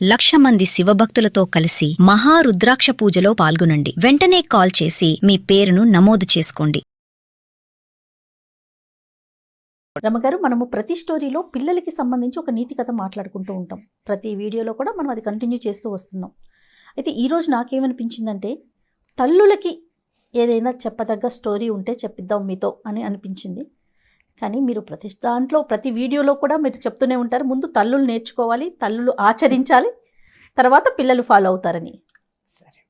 1,00,000 మంది శివభక్తులతో కలిసి మహారుద్రాక్ష పూజలో పాల్గొనండి. వెంటనే కాల్ చేసి మీ పేరును నమోదు చేసుకోండి. రమగారు, మనము ప్రతి స్టోరీలో పిల్లలకి సంబంధించి ఒక నీతి కథ మాట్లాడుకుంటూ ఉంటాం. ప్రతి వీడియోలో కూడా మనం అది కంటిన్యూ చేస్తూ వస్తున్నాం. అయితే ఈరోజు నాకేమనిపించిందంటే, తల్లులకి ఏదైనా చెప్పదగ్గ స్టోరీ ఉంటే చెప్పిద్దాం మీతో అని అనిపించింది. కానీ మీరు ప్రతి దాంట్లో ప్రతి వీడియోలో కూడా మీరు చెప్తూనే ఉంటారు, ముందు తల్లులు నేర్చుకోవాలి, తల్లులు ఆచరించాలి, తర్వాత పిల్లలు ఫాలో అవుతారని. సరే,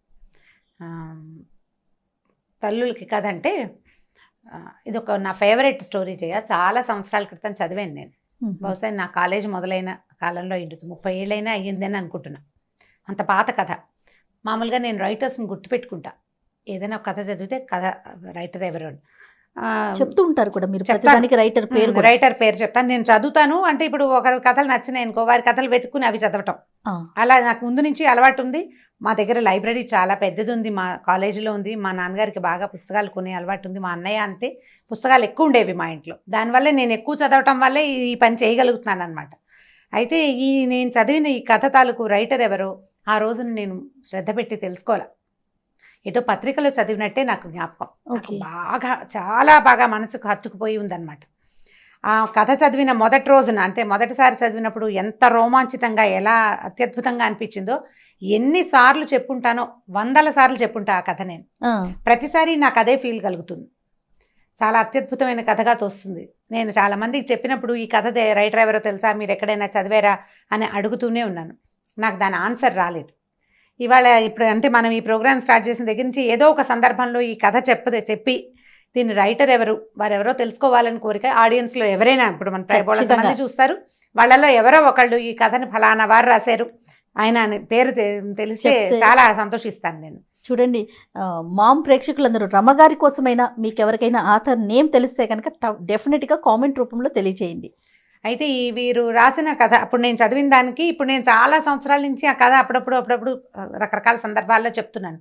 తల్లులకి కథ అంటే ఇది ఒక నా ఫేవరెట్ స్టోరీ. చాలా సంవత్సరాల క్రితం చదివాను నేను. బహుశా నా కాలేజ్ మొదలైన కాలంలో అయ్యింది, 30 ఏళ్ళైనా అయ్యిందని అనుకుంటున్నా. అంత పాత కథ. మామూలుగా నేను రైటర్స్ని గుర్తుపెట్టుకుంటా. ఏదైనా ఒక కథ చదివితే కథ రైటర్ ఎవరు చెప్తూ ఉంటారు కూడా మీరు. ప్రతిదానికి రైటర్ పేరు చెప్తాను. నేను చదువుతాను అంటే ఇప్పుడు ఒకరి కథలు నచ్చినాయి అనుకో, వారి కథలు వెతుక్కుని అవి చదవటం, అలా నాకు ముందు నుంచి అలవాటు ఉంది. మా దగ్గర లైబ్రరీ చాలా పెద్దది ఉంది, మా కాలేజీలో ఉంది. మా నాన్నగారికి బాగా పుస్తకాలు కొనే అలవాటు ఉంది. మా అన్నయ్య అంతే, పుస్తకాలు ఎక్కువ ఉండేవి మా ఇంట్లో. దానివల్లే నేను ఎక్కువ చదవటం వల్లే ఈ పని చేయగలుగుతున్నాను అనమాట. అయితే నేను చదివిన ఈ కథ తాలూకు రైటర్ ఎవరో ఆ రోజున నేను శ్రద్ధ పెట్టి తెలుసుకోవాలి. ఏదో పత్రికలో చదివినట్టే నాకు జ్ఞాపకం. బాగా చాలా బాగా మనసుకు హత్తుకుపోయి ఉందన్నమాట. ఆ కథ చదివిన మొదటి రోజున, అంటే మొదటిసారి చదివినప్పుడు ఎంత రోమాంచితంగా, ఎలా అత్యద్భుతంగా అనిపించిందో ఎన్నిసార్లు చెప్పుంటానో, 100 సార్లు చెప్పుంటా ఆ కథ నేను. ప్రతిసారి నాకు అదే ఫీల్ కలుగుతుంది. చాలా అత్యద్భుతమైన కథగా తోస్తుంది. నేను చాలా మందికి చెప్పినప్పుడు ఈ కథ రైటర్ ఎవరో తెలుసా, మీరు ఎక్కడైనా చదివారా అని అడుగుతూనే ఉన్నాను. నాకు దాని ఆన్సర్ రాలేదు. ఇవాళ ఇప్పుడు అంటే మనం ఈ ప్రోగ్రామ్ స్టార్ట్ చేసిన దగ్గర నుంచి ఏదో ఒక సందర్భంలో ఈ కథ చెప్పి దీని రైటర్ ఎవరు, వారెవరో తెలుసుకోవాలని కోరిక ఆడియన్స్లో ఎవరైనా, ఇప్పుడు మన మంది చూస్తారు, వాళ్ళలో ఎవరో ఒకళ్ళు ఈ కథని ఫలానా వారు రాశారు ఆయన పేరు తెలిస్తే చాలా సంతోషిస్తాను నేను. చూడండి, మామ్ ప్రేక్షకులందరూ రమగారి కోసమైనా మీకు ఎవరికైనా ఆథర్ నేమ్ తెలిస్తే కనుక డెఫినెట్గా కామెంట్ రూపంలో తెలియజేయండి. అయితే వీరు రాసిన కథ అప్పుడు నేను చదివిన దానికి, ఇప్పుడు నేను చాలా సంవత్సరాల నుంచి ఆ కథ అప్పుడప్పుడు రకరకాల సందర్భాల్లో చెప్తున్నాను.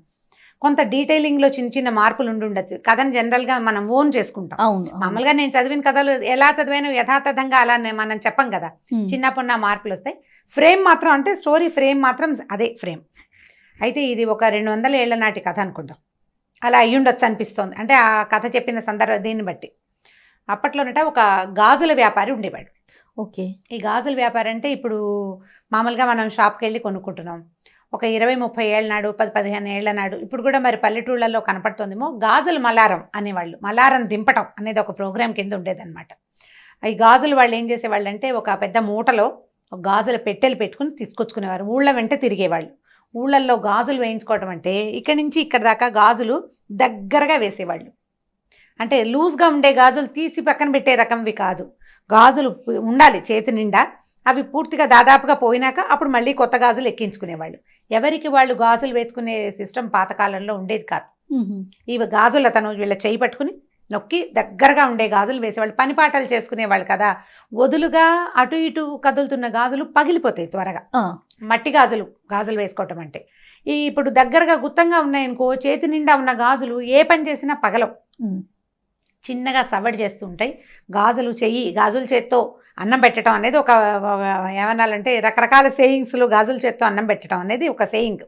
కొంత డీటెయిలింగ్లో చిన్న చిన్న మార్పులు ఉండొచ్చు. కథను జనరల్గా మనం ఓన్ చేసుకుంటాం. మామూలుగా నేను చదివిన కథలు ఎలా చదివాను యథాతథంగా అలా మనం చెప్పం కదా, చిన్నప్పుడు మార్పులు వస్తాయి. ఫ్రేమ్ మాత్రం, అంటే స్టోరీ ఫ్రేమ్ మాత్రం అదే ఫ్రేమ్. అయితే ఇది ఒక 200 ఏళ్ల నాటి కథ అనుకుందాం, అలా అయ్యుండొచ్చు అనిపిస్తోంది. అంటే ఆ కథ చెప్పిన సందర్భం దీన్ని బట్టి. అప్పట్లోనట ఒక గాజుల వ్యాపారి ఉండేవాడు. ఓకే. ఈ గాజుల వ్యాపారం అంటే ఇప్పుడు మామూలుగా మనం షాప్కి వెళ్ళి కొనుక్కుంటున్నాం. ఒక 20-30 ఏళ్ళ నాడు, 10-15 ఏళ్ల నాడు, ఇప్పుడు కూడా మరి పల్లెటూళ్ళల్లో కనపడుతుందేమో, గాజుల మలారం అనేవాళ్ళు. మలారం దింపటం అనేది ఒక ప్రోగ్రాం కింద ఉండేదన్నమాట. ఈ గాజులు వాళ్ళు ఏం చేసేవాళ్ళు అంటే, ఒక పెద్ద మూటలో ఒక గాజుల పెట్టెలు పెట్టుకుని తీసుకొచ్చుకునేవారు. ఊళ్ళ వెంట తిరిగేవాళ్ళు. ఊళ్ళల్లో గాజులు వేయించుకోవటం అంటే ఇక్కడి నుంచి ఇక్కడ దాకా గాజులు దగ్గరగా వేసేవాళ్ళు. అంటే లూజ్గా ఉండే గాజులు తీసి పక్కన పెట్టే రకంవి కాదు, గాజులు ఉండాలి చేతి నిండా. అవి పూర్తిగా దాదాపుగా పోయినాక అప్పుడు మళ్ళీ కొత్త గాజులు ఎక్కించుకునేవాళ్ళు. ఎవరికి వాళ్ళు గాజులు వేసుకునే సిస్టమ్ పాతకాలంలో ఉండేది కాదు. ఇవి గాజులు అతను వీళ్ళ చేయి పట్టుకుని నొక్కి దగ్గరగా ఉండే గాజులు వేసేవాళ్ళు. పని పాటలు చేసుకునేవాళ్ళు కదా, వదులుగా అటు ఇటు కదులుతున్న గాజులు పగిలిపోతాయి త్వరగా. మట్టి గాజులు వేసుకోవటం అంటే, ఇప్పుడు దగ్గరగా గుత్తంగా ఉన్నాయనుకో, చేతి నిండా ఉన్న గాజులు ఏ పని చేసినా పగలవు, చిన్నగా సవడి చేస్తూ ఉంటాయి. గాజుల చేత్తో అన్నం పెట్టడం అనేది ఒక ఏమనాలంటే, రకరకాల సేయింగ్స్లో గాజుల చేత్తో అన్నం పెట్టడం అనేది ఒక సేయింగ్.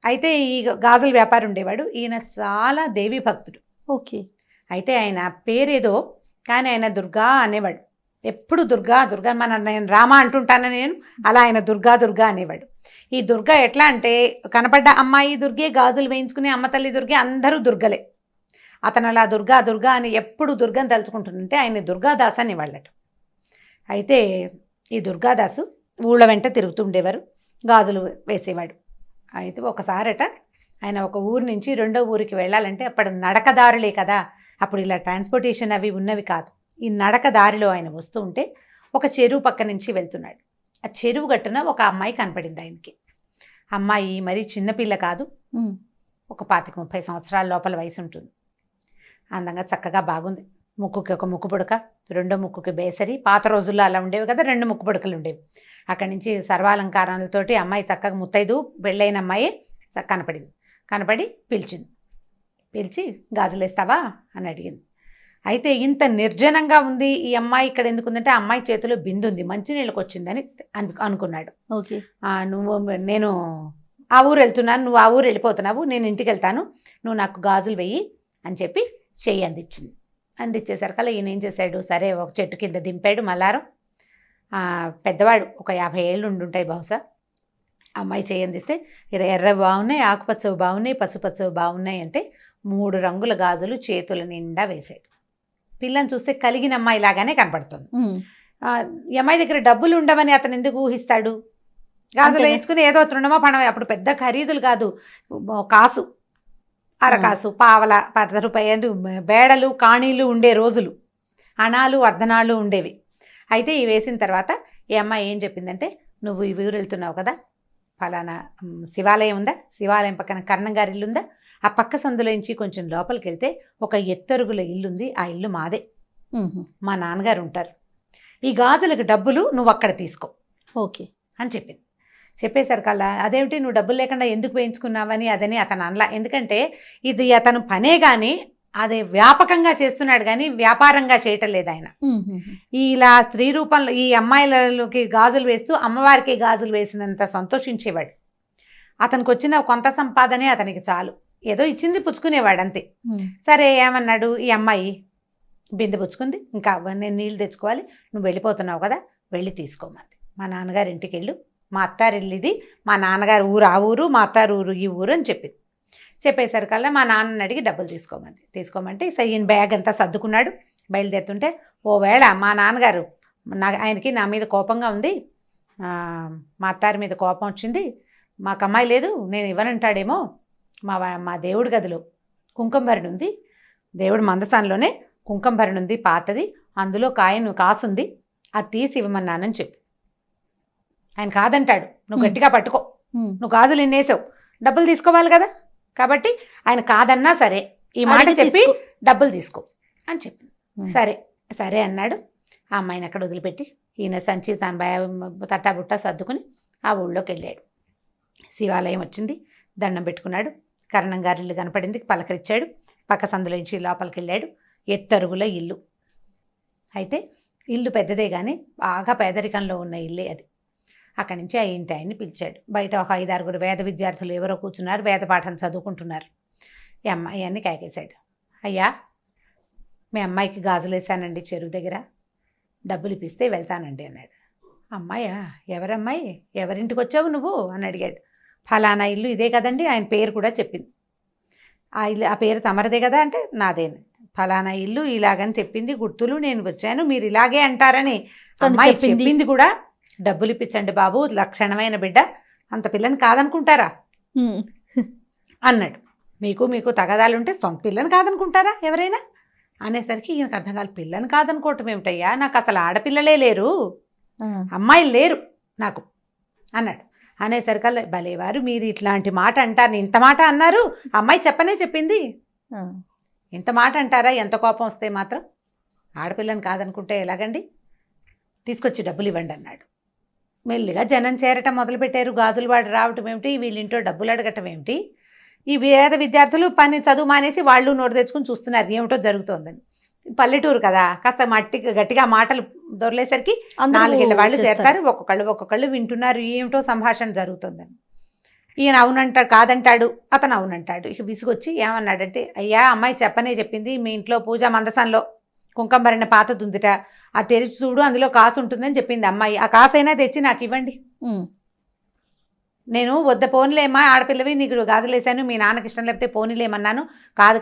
అయితే ఈ గాజుల వ్యాపారి ఉండేవాడు. ఈయన చాలా దేవీ భక్తుడు. ఓకే. అయితే ఆయన పేరేదో కానీ ఆయన దుర్గా అనేవాడు. ఎప్పుడు దుర్గా నేను రామ అంటుంటాను నేను, అలా ఆయన దుర్గా అనేవాడు. ఈ దుర్గా ఎట్లా అంటే, కనపడ్డ అమ్మాయి దుర్గే, గాజులు వేయించుకునే అమ్మ తల్లి దుర్గే, అందరూ దుర్గలే. అతను అలా దుర్గా అని ఎప్పుడు దుర్గని తలుచుకుంటుందంటే ఆయన దుర్గాదాస్ అనేవాళ్ళట. అయితే ఈ దుర్గాదాసు ఊళ్ళ వెంట తిరుగుతుండేవారు, గాజులు వేసేవాడు. అయితే ఒకసారట ఆయన ఒక ఊరు నుంచి రెండో ఊరికి వెళ్ళాలంటే, అప్పుడు నడకదారులే కదా, అప్పుడు ఇలా ట్రాన్స్పోర్టేషన్ అవి ఉన్నవి కాదు. ఈ నడకదారిలో ఆయన వస్తూ ఉంటే ఒక చెరువు పక్క నుంచి వెళ్తున్నాడు. ఆ చెరువు గట్టున ఒక అమ్మాయి కనపడింది ఆయనకి. అమ్మాయి మరి చిన్నపిల్ల కాదు, ఒక 25-30 సంవత్సరాల లోపల వయసు ఉంటుంది. అందంగా చక్కగా బాగుంది. ముక్కుకి ఒక ముక్కు పుడక, రెండో ముక్కుకి బేసరి. పాత రోజుల్లో అలా ఉండేవి కదా, 2 ముక్కు పుడకలు ఉండేవి. అక్కడి నుంచి సర్వాలంకారాలతోటి అమ్మాయి చక్కగా ముత్తైదు పెళ్ళైన అమ్మాయి కనపడి పిలిచి గాజులు వేస్తావా అని అడిగింది. అయితే ఇంత నిర్జనంగా ఉంది ఈ అమ్మాయి ఇక్కడ ఎందుకుందంటే ఆ అమ్మాయి చేతిలో బిందు ఉంది, మంచినీళ్ళకి వచ్చిందని అనుకున్నాడు. ఓకే. నేను ఆ ఊరు వెళ్తున్నాను, నువ్వు ఆ ఊరు వెళ్ళిపోతున్నావు, నేను ఇంటికి వెళ్తాను, నువ్వు నాకు గాజులు వెయ్యి అని చెప్పి చెయ్యి అందించింది. అందించేసరికల్లా ఈయన ఏం చేశాడు, సరే ఒక చెట్టు కింద దింపాడు మల్లారం. పెద్దవాడు ఒక 50 ఏళ్ళు ఉండుంటాయి బహుశా. అమ్మాయి చెయ్యి అందిస్తే ఎర్రవి బాగున్నాయి, ఆకుపచ్చవి బాగున్నాయి, పసుపచ్చవి బాగున్నాయి అంటే 3 రంగుల గాజులు చేతుల నిండా వేశాడు. పిల్లని చూస్తే కలిగిన అమ్మాయి లాగానే కనపడుతుంది. ఈ అమ్మాయి దగ్గర డబ్బులు ఉండవని అతను ఎందుకు ఊహిస్తాడు? గాజులు వేయించుకుని ఏదో తృణమో పణమో, అప్పుడు పెద్ద ఖరీదులు కాదు, కాసు, అరకాసు, పావల, 10 రూపాయలు బేడలు కాణీలు ఉండే రోజులు, అణాలు అర్ధనాళ్ళు ఉండేవి. అయితే ఇవి వేసిన తర్వాత ఈ అమ్మాయి ఏం చెప్పిందంటే, నువ్వు ఈ ఊరు వెళ్తున్నావు కదా, ఫలానా శివాలయం ఉందా, శివాలయం పక్కన కర్ణం గారి ఇల్లు ఉందా, ఆ పక్క సందులోంచి కొంచెం లోపలికి వెళ్తే ఒక ఎత్తరుగుల ఇల్లు ఉంది, ఆ ఇల్లు మాదే, మా నాన్నగారు ఉంటారు, ఈ గాజులకు డబ్బులు నువ్వు అక్కడ తీసుకో ఓకే అని చెప్పింది. చెప్పేసరికల్లా అదేమిటి నువ్వు డబ్బులు లేకుండా ఎందుకు వేయించుకున్నావని అదని అతను అనలా. ఎందుకంటే ఇది అతను పనే కానీ అది వ్యాపకంగా చేస్తున్నాడు కానీ వ్యాపారంగా చేయటం లేదు ఆయన. ఇలా స్త్రీ రూపంలో ఈ అమ్మాయిలకి గాజులు వేస్తూ అమ్మవారికి గాజులు వేసినంత సంతోషించేవాడు. అతనికి వచ్చిన కొంత సంపాదనే అతనికి చాలు, ఏదో ఇచ్చింది పుచ్చుకునేవాడు అంతే. సరే ఏమన్నాడు, ఈ అమ్మాయి బిందె పుచ్చుకుంది, ఇంకా నేను నీళ్ళు తెచ్చుకోవాలి, నువ్వు వెళ్ళిపోతున్నావు కదా, వెళ్ళి తీసుకోమంది. మా నాన్నగారి ఇంటికి వెళ్ళు, మా అత్తారిల్లు ఇది, మా నాన్నగారు ఊరు ఆ ఊరు, మా అత్తారు ఊరు ఈ ఊరు అని చెప్పింది. చెప్పేసరికల్లా మా నాన్నని అడిగి డబ్బులు తీసుకోమంటే ఈయన బ్యాగ్ అంతా సర్దుకున్నాడు. బయలుదేరుతుంటే ఓవేళ మా నాన్నగారు ఆయనకి నా మీద కోపంగా ఉంది, మా అత్తారి మీద కోపం వచ్చింది, మాకు అమ్మాయి లేదు, నేను ఇవ్వనంటాడేమో, మా దేవుడి గదిలో కుంకుమభరణి ఉంది, దేవుడి మందసాన్లోనే కుంకుమభరణి ఉంది పాతది, అందులో కాసుంది, అది తీసి ఇవ్వమన్నానని చెప్పి. ఆయన కాదంటాడు, నువ్వు గట్టిగా పట్టుకో, నువ్వు గాజులు ఇన్నేసావు, డబ్బులు తీసుకోవాలి కదా, కాబట్టి ఆయన కాదన్నా సరే ఈ మాట చెప్పి డబ్బులు తీసుకో అని చెప్పింది. సరే అన్నాడు. ఆ అమ్మాయిని అక్కడ వదిలిపెట్టి ఈయన సంచి తన తట్టాబుట్ట సర్దుకుని ఆ ఊళ్ళోకి వెళ్ళాడు. శివాలయం వచ్చింది, దండం పెట్టుకున్నాడు, కర్ణం గారి ఇల్లు కనపడింది, పలకరించాడు, పక్క సందులోంచి లోపలికి వెళ్ళాడు. ఎత్తరుగుల ఇల్లు. అయితే ఇల్లు పెద్దదే కానీ బాగా పేదరికంలో ఉన్న ఇల్లే అది. అక్కడి నుంచి ఆ ఇంటి ఆయన్ని పిలిచాడు. బయట ఒక 5-6 వేద విద్యార్థులు ఎవరో కూర్చున్నారు, వేద పాఠం చదువుకుంటున్నారు. ఈ అమ్మాయిని కేకేశాడు, అయ్యా మీ అమ్మాయికి గాజులు వేసానండి చెరువు దగ్గర, డబ్బులు ఇప్పిస్తే వెళ్తానండి అన్నాడు. అమ్మాయా, ఎవరమ్మాయి, ఎవరింటికి వచ్చావు నువ్వు అని అడిగాడు. ఫలానా ఇల్లు ఇదే కదండి, ఆయన పేరు కూడా చెప్పింది. ఆ పేరు తమరదే కదా అంటే నాదేను, ఫలానా ఇల్లు ఇలాగని చెప్పింది, గుర్తులు, నేను వచ్చాను, మీరు ఇలాగే అంటారని అమ్మాయి చెప్పింది కూడా. డబ్బులు ఇప్పించండి బాబు, లక్షణమైన బిడ్డ, అంత పిల్లని కాదనుకుంటారా అన్నాడు. మీకు తగదాలుంటే సొంత పిల్లని కాదనుకుంటారా ఎవరైనా అనేసరికి ఈయనకు అర్థం కాదు. పిల్లని కాదనుకోవటం ఏమిటయ్యా, నాకు అసలు ఆడపిల్లలే లేరు, అమ్మాయిలు లేరు నాకు అన్నాడు. అనేసరికల్లా భలేవారు మీరు ఇట్లాంటి మాట అంటారు, ఇంత మాట అన్నారు, అమ్మాయి చెప్పింది, ఇంత మాట అంటారా, ఎంత కోపం వస్తే మాత్రం, ఆడపిల్లని కాదనుకుంటే ఎలాగండి, తీసుకొచ్చి డబ్బులు ఇవ్వండి అన్నాడు. మెల్లిగా జనం చేరటం మొదలుపెట్టారు. గాజులు వాడు రావటం ఏమిటి, వీళ్ళింటో డబ్బులు అడగటం ఏమిటి, ఈ వేద విద్యార్థులు చదువు మానేసి వాళ్ళు నోటు తెచ్చుకుని చూస్తున్నారు ఏమిటో జరుగుతోందని. పల్లెటూరు కదా, కాస్త గట్టిగా మాటలు దొరలేసరికి 4 ఏళ్ళ వాళ్ళు చేరతారు, ఒక్కొక్కళ్ళు వింటున్నారు ఏమిటో సంభాషణ జరుగుతుందని. ఈయన అవునంటాడు, కాదంటాడు, అతను అవునంటాడు. ఇక విసుగొచ్చి ఏమన్నాడంటే, అయ్యా అమ్మాయి చెప్పింది, మీ ఇంట్లో పూజా మందసంలో కుంకుమభరణ పాతది ఉందిట, ఆ తెరిచి చూడు, అందులో కాసు ఉంటుందని చెప్పింది అమ్మాయి, ఆ కాసైనా తెచ్చి నాకు ఇవ్వండి. నేను వద్ద పోనీలేమ్మా, ఆడపిల్లవి, నీకు గాజులు వేసాను, మీ నాన్నకి ఇష్టం లేకపోతే పోనీలేమన్నాను, కాదు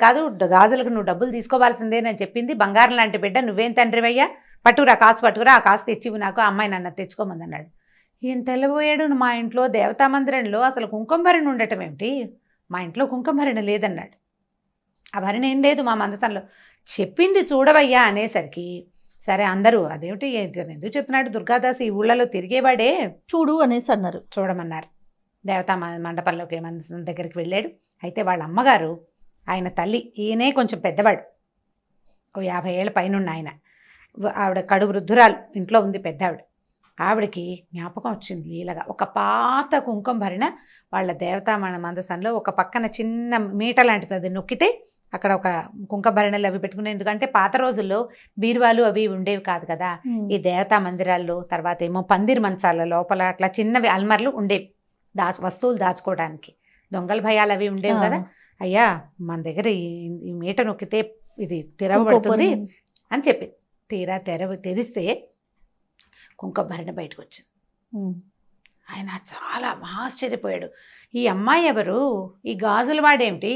గాజులకు నువ్వు డబ్బులు తీసుకోవాల్సిందే అని చెప్పింది, బంగారం లాంటి బిడ్డ, నువ్వేం తండ్రివయ్యా, పట్టుకురా ఆ కాసు తెచ్చివి నాకు, ఆ అమ్మాయి నన్ను తెచ్చుకోమంది అన్నాడు. ఈయన తెల్లబోయాడు, మా ఇంట్లో దేవతా మందిరంలో అసలు కుంకుమభరణ ఉండటం ఏమిటి, మా ఇంట్లో కుంకుమభరణ లేదన్నాడు. ఆ భరణ ఏం లేదు మా మందసంలో, చెప్పింది చూడవయ్యా అనేసరికి సరే అందరూ అదేమిటి ఎందుకు చెప్తున్నాడు, దుర్గాదాస్ ఈ ఊళ్ళలో తిరిగేవాడే, చూడు అనేసి అన్నారు. చూడమన్నారు. దేవతా మండపంలోకి దగ్గరికి వెళ్ళాడు. అయితే వాళ్ళ అమ్మగారు, ఆయన తల్లి, ఈయనే కొంచెం పెద్దవాడు, ఓ 50 ఏళ్ళ పైన ఆయన, ఆవిడ కడు వృద్ధురాలు, ఇంట్లో ఉంది పెద్ద ఆవిడ. ఆవిడకి జ్ఞాపకం వచ్చింది లీలగా. ఒక పాత కుంకుమ భరిణ వాళ్ళ దేవతా మందసంలో ఒక పక్కన చిన్న మీట లాంటిది, అది నొక్కితే అక్కడ ఒక కుంకుమ భరణలు అవి పెట్టుకునే. ఎందుకంటే పాత రోజుల్లో బీరువాలు అవి ఉండేవి కాదు కదా, ఈ దేవతా మందిరాల్లో. తర్వాత ఏమో పందిరి మంచాల లోపల అట్లా చిన్నవి అల్మర్లు ఉండేవి వస్తువులు దాచుకోవడానికి. దొంగల భయాలు అవి ఉండేవి కదా. అయ్యా మన దగ్గర ఈ మీట నొక్కితే ఇది తెరవబడుతుంది అని చెప్పింది. తీరా తెరిస్తే కుంకుమ భరణ బయటకు వచ్చింది. ఆయన చాలా ఆశ్చర్యపోయాడు. ఈ అమ్మాయి ఎవరు, ఈ గాజులు వాడేమిటి,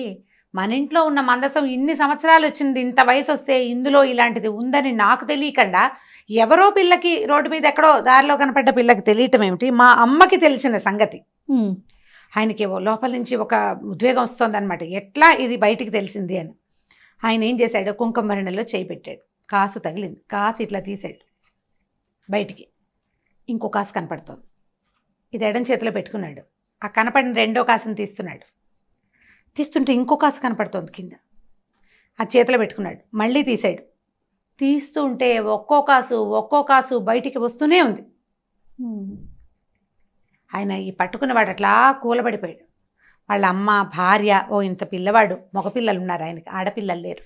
మన ఇంట్లో ఉన్న మందసం ఇన్ని సంవత్సరాలు వచ్చింది, ఇంత వయసు వస్తే ఇందులో ఇలాంటిది ఉందని నాకు తెలియకుండా ఎవరో పిల్లకి రోడ్డు మీద ఎక్కడో దారిలో కనపడ్డ పిల్లకి తెలియటం ఏమిటి, మా అమ్మకి తెలిసిన సంగతి. ఆయనకి లోపల నుంచి ఒక ఉద్వేగం వస్తుందన్నమాట, ఎట్లా ఇది బయటికి తెలిసింది అని. ఆయన ఏం చేశాడు, కుంకుమ భరణలో చేయి పెట్టాడు. కాసు తగిలింది, కాసు ఇట్లా తీసాడు బయటికి. ఇంకో కాసు కనపడుతోంది, ఇది ఎడం చేతిలో పెట్టుకున్నాడు. ఆ కనపడిన రెండో కాసుని తీస్తున్నాడు. తీస్తుంటే ఇంకో కాసు కనపడుతోంది కింద, ఆ చేతిలో పెట్టుకున్నాడు. మళ్ళీ తీసాడు. తీస్తూ ఉంటే ఒక్కో కాసు బయటికి వస్తూనే ఉంది. ఆయన ఈ పట్టుకున్నవాడు అట్లా కూలబడిపోయాడు. వాళ్ళ అమ్మ, భార్య, ఇంత పిల్లవాడు, మగపిల్లలు ఉన్నారు ఆయనకి, ఆడపిల్లలు లేరు.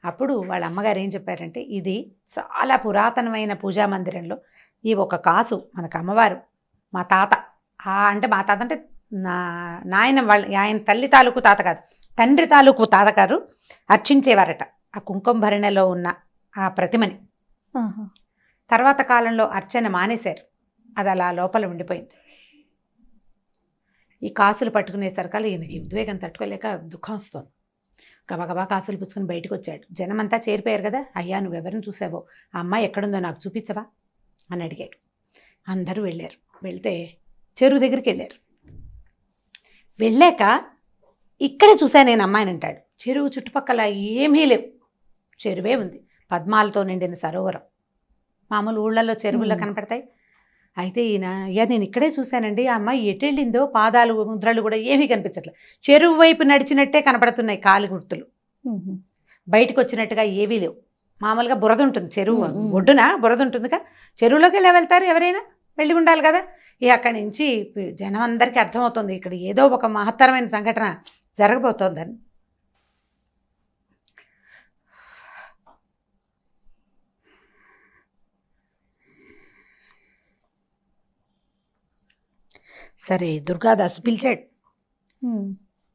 అప్పుడు వాళ్ళ అమ్మగారు ఏం చెప్పారంటే, ఇది చాలా పురాతనమైన పూజా మందిరంలో ఈ ఒక కాసు మనకు అమ్మవారు, మా తాత అంటే నాయన వాళ్ళ ఆయన తల్లి తాలూకు తాత కాదు, తండ్రి తాలూకు తాతగారు అర్చించేవారట ఆ కుంకుమ భరణలో ఉన్న ఆ ప్రతిమని. తర్వాత కాలంలో అర్చన మానేశారు, అది అలా లోపల ఉండిపోయింది. ఈ కాసులు పట్టుకునేసరికల్లా ఈయనకి ఉద్వేగం తట్టుకోలేక దుఃఖం వస్తుంది. గబగబా కాసులు పుచ్చుకొని బయటకు వచ్చాడు. జనమంతా చేరిపోయారు కదా. అయ్యా నువ్వెవరిని చూసావో, ఆ అమ్మాయి ఎక్కడుందో నాకు చూపించవా అని అడిగాడు. అందరూ వెళ్ళారు. వెళ్తే చెరువు దగ్గరికి వెళ్ళారు. వెళ్ళాక ఇక్కడే చూశాను నేను అమ్మాయిని అంటాడు. చెరువు చుట్టుపక్కల ఏమీ లేవు, చెరువే ఉంది, పద్మాలతో నిండిన సరోవరం. మామూలు ఊళ్ళల్లో చెరువుల్లో కనపడతాయి. అయితే ఈయన, అయ్యా నేను ఇక్కడే చూశానండి, ఆ అమ్మాయి ఎటు వెళ్ళిందో, పాదాలు ముద్రలు కూడా ఏమీ కనిపించట్లేదు, చెరువు వైపు నడిచినట్టే కనపడుతున్నాయి కాలి గుర్తులు, బయటకు వచ్చినట్టుగా ఏవీ లేవు. మామూలుగా బురద ఉంటుంది, చెరువు ఒడ్డున బురద ఉంటుందిగా, చెరువులోకి ఎలా వెళ్తారు, ఎవరైనా వెళ్ళి ఉండాలి కదా. అక్కడి నుంచి జనం అందరికీ అర్థమవుతుంది ఇక్కడ ఏదో ఒక మహత్తరమైన సంఘటన జరగబోతోందని. సరే దుర్గాదాసు పిలిచాడు.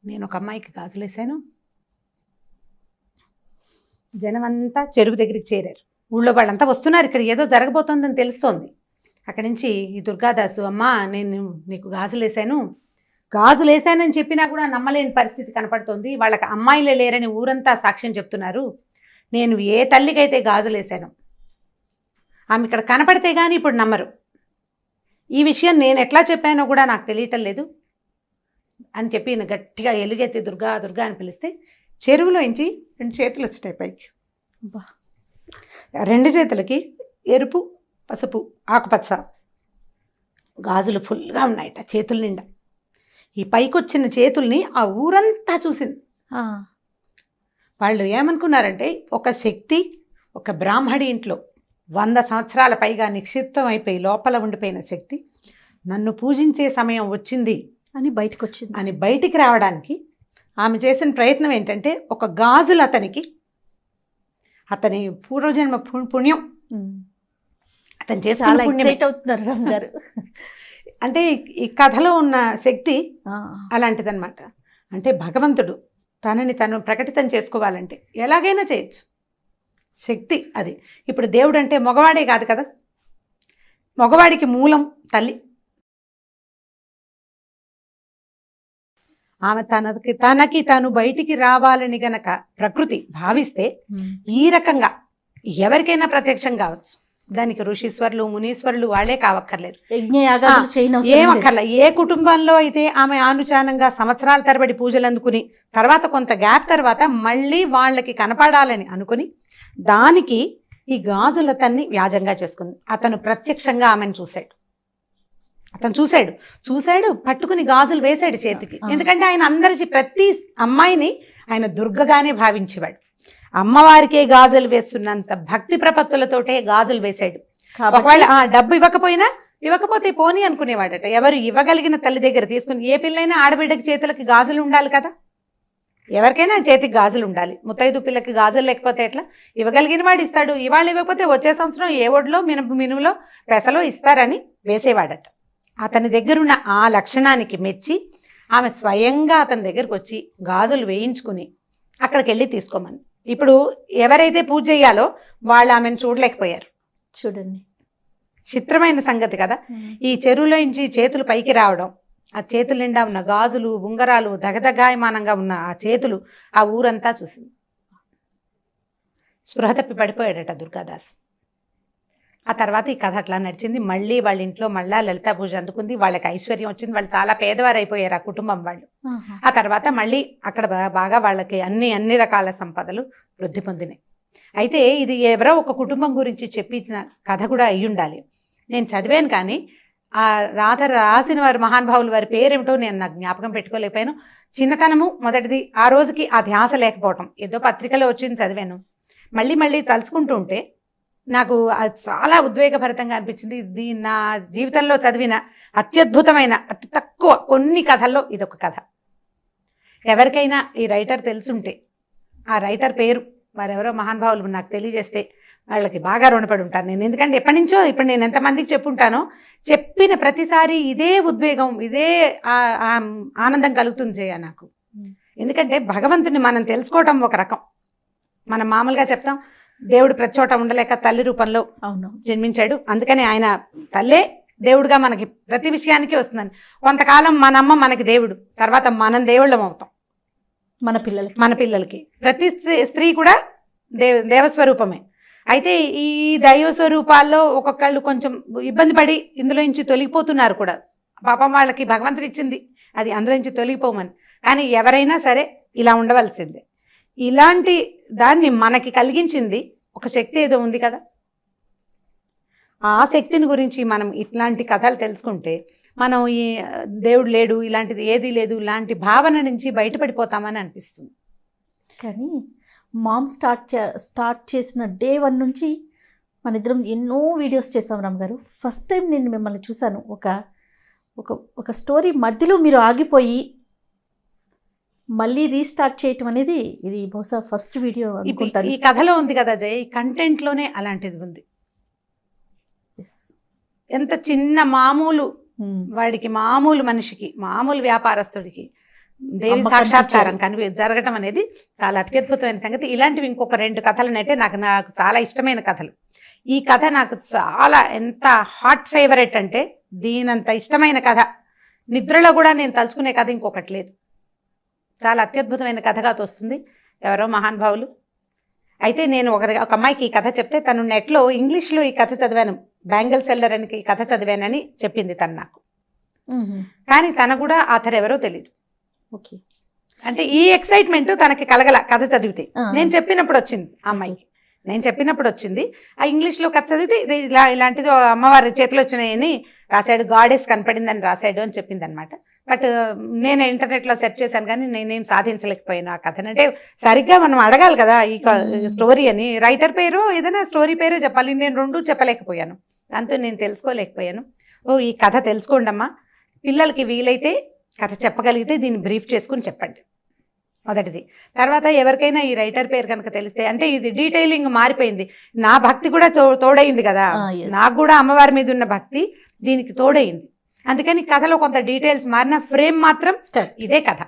నేను ఒక అమ్మాయికి గాజులేసాను. జనమంతా చెరువు దగ్గరికి చేరారు. ఊళ్ళో వాళ్ళంతా వస్తున్నారు, ఇక్కడ ఏదో జరగబోతోందని తెలుస్తోంది. అక్కడి నుంచి ఈ దుర్గాదాసు, అమ్మా నేను నీకు గాజులేసానని చెప్పినా కూడా నమ్మలేని పరిస్థితి కనపడుతోంది. వాళ్ళకి అమ్మాయిలే లేరని ఊరంతా సాక్ష్యం చెప్తున్నారు. నేను ఏ తల్లికైతే గాజులేసాను ఆమె ఇక్కడ కనపడితే కానీ ఇప్పుడు నమ్మరు. ఈ విషయం నేను ఎట్లా చెప్పానో కూడా నాకు తెలియటం లేదు అని చెప్పి గట్టిగా ఎలుగెత్తి దుర్గా దుర్గా అని పిలిస్తే చెరువులోంచి 2 చేతులు వచ్చినాయి పైకి. రెండు చేతులకి ఎరుపు, పసుపు, ఆకుపచ్చ గాజులు ఫుల్గా ఉన్నాయట చేతుల నిండా. ఈ పైకొచ్చిన చేతుల్ని ఆ ఊరంతా చూసింది. వాళ్ళు ఏమనుకున్నారంటే, ఒక శక్తి ఒక బ్రాహ్మడి ఇంట్లో 100 సంవత్సరాల పైగా నిక్షిప్తం అయిపోయి లోపల ఉండిపోయిన శక్తి నన్ను పూజించే సమయం వచ్చింది అని బయటికి రావడానికి ఆమె చేసిన ప్రయత్నం ఏంటంటే, ఒక గాజులు అతని పూర్వజన్మ పుణ్యం, అతను చేసుకున్న పుణ్యం అవుతున్నారు అంటే ఈ కథలో ఉన్న శక్తి అలాంటిదన్నమాట. అంటే భగవంతుడు తనని తను ప్రకటితం చేసుకోవాలంటే ఎలాగైనా చేయొచ్చు, శక్తి అది. ఇప్పుడు దేవుడు అంటే మగవాడే కాదు కదా, మగవాడికి మూలం తల్లి. ఆమె తనకి తాను బయటికి రావాలని గనక ప్రకృతి భావిస్తే ఈ రకంగా ఎవరికైనా ప్రత్యక్షం కావచ్చు. దానికి ఋషీశ్వరులు, మునీశ్వరులు వాళ్ళే కావక్కర్లేదు, ఏమక్కర్లే. ఏ కుటుంబంలో అయితే ఆమె ఆనుచానంగా సంవత్సరాల తరబడి పూజలు అందుకుని తర్వాత కొంత గ్యాప్ తర్వాత మళ్ళీ వాళ్ళకి కనపడాలని అనుకుని దానికి ఈ గాజులతన్ని వ్యాజంగా చేసుకుంది. అతను ప్రత్యక్షంగా ఆమెను చూశాడు, పట్టుకుని గాజులు వేశాడు చేతికి. ఎందుకంటే ఆయన అందరి ప్రతి అమ్మాయిని ఆయన దుర్గగానే భావించేవాడు. అమ్మవారికే గాజులు వేస్తున్నంత భక్తి ప్రపత్తులతోటే గాజులు వేశాడు. ఒకవేళ డబ్బు ఇవ్వకపోతే పోనీ అనుకునేవాడట. ఎవరు ఇవ్వగలిగిన తల్లి దగ్గర తీసుకుని, ఏ పిల్లైనా ఆడబిడ్డకి చేతులకి గాజులు ఉండాలి కదా, ఎవరికైనా చేతికి గాజులు ఉండాలి. ముత్తైదు పిల్లకి గాజులు లేకపోతే ఎట్లా? ఇవ్వగలిగిన వాడు ఇస్తాడు. ఇవాళ ఇవ్వకపోతే వచ్చే సంవత్సరం ఏ ఒడిలో మినుములో పెసలో ఇస్తారని వేసేవాడట. అతని దగ్గరున్న ఆ లక్షణానికి మెచ్చి ఆమె స్వయంగా అతని దగ్గరకు వచ్చి గాజులు వేయించుకుని అక్కడికి వెళ్ళి తీసుకోమని. ఇప్పుడు ఎవరైతే పూజ చేయాలో వాళ్ళు ఆమెను చూడలేకపోయారు. చూడండి, చిత్రమైన సంగతి కదా. ఈ చెరువులోంచి చేతులు పైకి రావడం, ఆ చేతుల నిండా ఉన్న గాజులు, ఉంగరాలు, దగదగాయమానంగా ఉన్న ఆ చేతులు ఆ ఊరంతా చూసింది. స్పృహ తప్పి పడిపోయాడట దుర్గాదాస్. ఆ తర్వాత ఈ కథ అట్లా నడిచింది. మళ్ళీ వాళ్ళ ఇంట్లో మళ్ళా లలితా పూజ అందుకుంది. వాళ్ళకి ఐశ్వర్యం వచ్చింది. వాళ్ళు చాలా పేదవారు అయిపోయారు ఆ కుటుంబం వాళ్ళు. ఆ తర్వాత మళ్ళీ అక్కడ బాగా వాళ్ళకి అన్ని రకాల సంపదలు వృద్ధి పొందినాయి. అయితే ఇది ఎవరో ఒక కుటుంబం గురించి చెప్పించిన కథ కూడా అయ్యి ఉండాలి. నేను చదివాను, కానీ ఆ రాసిన వారు మహానుభావులు వారి పేరేమిటో నేను నాకు జ్ఞాపకం పెట్టుకోలేకపోయాను. చిన్నతనము మొదటిది, ఆ రోజుకి ఆ ధ్యాస లేకపోవటం. ఏదో పత్రికలో వచ్చింది చదివాను. మళ్ళీ తలుచుకుంటూ ఉంటే నాకు అది చాలా ఉద్వేగభరితంగా అనిపించింది. ఇది నా జీవితంలో చదివిన అత్యద్భుతమైన, అతి తక్కువ కొన్ని కథల్లో ఇదొక కథ. ఎవరికైనా ఈ రైటర్ తెలుసుంటే, ఆ రైటర్ పేరు వారెవరో మహానుభావులు నాకు తెలియజేస్తే వాళ్ళకి బాగా రుణపడి ఉంటాను నేను. ఎందుకంటే ఇప్పుడు నేను ఎంతమందికి చెప్పుంటానో, చెప్పిన ప్రతిసారి ఇదే ఉద్వేగం, ఇదే ఆనందం కలుగుతుంది జయ నాకు. ఎందుకంటే భగవంతుని మనం తెలుసుకోవటం ఒక రకం. మనం మామూలుగా చెప్తాం దేవుడు ప్రతి చోట ఉండలేక తల్లి రూపంలో జన్మించాడు, అందుకని ఆయన తల్లే దేవుడుగా మనకి ప్రతి విషయానికి వస్తుందని. కొంతకాలం మన అమ్మ మనకి దేవుడు, తర్వాత మనం దేవుళ్ళం అవుతాం మన పిల్లలకి. ప్రతి స్త్రీ కూడా దేవస్వరూపమే. అయితే ఈ దైవ స్వరూపాల్లో ఒక్కొక్కళ్ళు కొంచెం ఇబ్బంది పడి ఇందులో నుంచి తొలగిపోతున్నారు కూడా. పాపం వాళ్ళకి భగవంతుడు ఇచ్చింది అది, అందులో నుంచి తొలగిపోమని. కానీ ఎవరైనా సరే ఇలా ఉండవలసిందే. ఇలాంటి దాన్ని మనకి కలిగించింది ఒక శక్తి ఏదో ఉంది కదా. ఆ శక్తిని గురించి మనం ఇట్లాంటి కథలు తెలుసుకుంటే మనం ఈ దేవుడు లేడు, ఇలాంటిది ఏదీ లేదు, ఇలాంటి భావన నుంచి బయటపడిపోతామని అనిపిస్తుంది. కానీ మామ్ స్టార్ట్ చేసిన డే 1 నుంచి మన ఇద్దరం ఎన్నో వీడియోస్ చేసాం రామ్ గారు. ఫస్ట్ టైం నేను మిమ్మల్ని చూశాను. ఒక స్టోరీ మధ్యలో మీరు ఆగిపోయి మళ్ళీ రీస్టార్ట్ చేయటం అనేది ఇది బహుశా ఫస్ట్ వీడియో అనుకుంటాను. ఈ కథలో ఉంది కదా జయ, ఈ కంటెంట్లోనే అలాంటిది ఉంది. ఎంత చిన్న మామూలు వాడికి, మామూలు మనిషికి, మామూలు వ్యాపారస్తుడికి దేవి సాక్షాత్కారం జరగటం అనేది చాలా అత్యద్భుతమైన సంగతి. ఇలాంటివి ఇంకొక 2 కథలనైతే నాకు చాలా ఇష్టమైన కథలు. ఈ కథ నాకు చాలా ఎంత హాట్ ఫేవరెట్ అంటే, దీనంత ఇష్టమైన కథ నిద్రలో కూడా నేను తలుచుకునే కథ ఇంకొకటి లేదు. చాలా అత్యద్భుతమైన కథగా తోస్తుంది ఎవరో మహానుభావులు. అయితే నేను ఒక అమ్మాయికి ఈ కథ చెప్తే తను నెట్లో ఇంగ్లీష్లో ఈ కథ చదివాను, బ్యాంగిల్ సెల్లర్ అని ఈ కథ చదివానని చెప్పింది తను నాకు. కానీ తన కూడా ఆథర్ ఎవరో తెలియదు. ఓకే, అంటే ఈ ఎక్సైట్మెంట్ తనకి కలగల కథ చదివితే. నేను చెప్పినప్పుడు వచ్చింది ఆ అమ్మాయికి, ఆ ఇంగ్లీష్లో కథ చదివితే ఇలాంటిది అమ్మవారి చేతిలో వచ్చినాయని రాశాడు, గాడెస్ కనపడిందని రాశాడు అని చెప్పింది అనమాట. బట్ నేను ఇంటర్నెట్లో సెర్చ్ చేశాను, కానీ నేనేం సాధించలేకపోయాను ఆ కథను. అంటే సరిగ్గా మనం అడగాలి కదా ఈ స్టోరీ అని, రైటర్ పేరు ఏదైనా స్టోరీ పేరు చెప్పాలి. నేను 2 చెప్పలేకపోయాను, దాంతో నేను తెలుసుకోలేకపోయాను. ఈ కథ తెలుసుకోండి అమ్మా, పిల్లలకి వీలైతే కథ చెప్పగలిగితే దీన్ని బ్రీఫ్ చేసుకుని చెప్పండి మొదటిది. తర్వాత ఎవరికైనా ఈ రైటర్ పేరు కనుక తెలిస్తే, అంటే ఇది డీటెయిలింగ్ మారిపోయింది, నా భక్తి కూడా తోడైంది కదా, నాకు కూడా అమ్మవారి మీద ఉన్న భక్తి దీనికి తోడైంది. అందుకని కథలో కొంత డీటెయిల్స్ మారిన, ఫ్రేమ్ మాత్రం ఇదే కథ.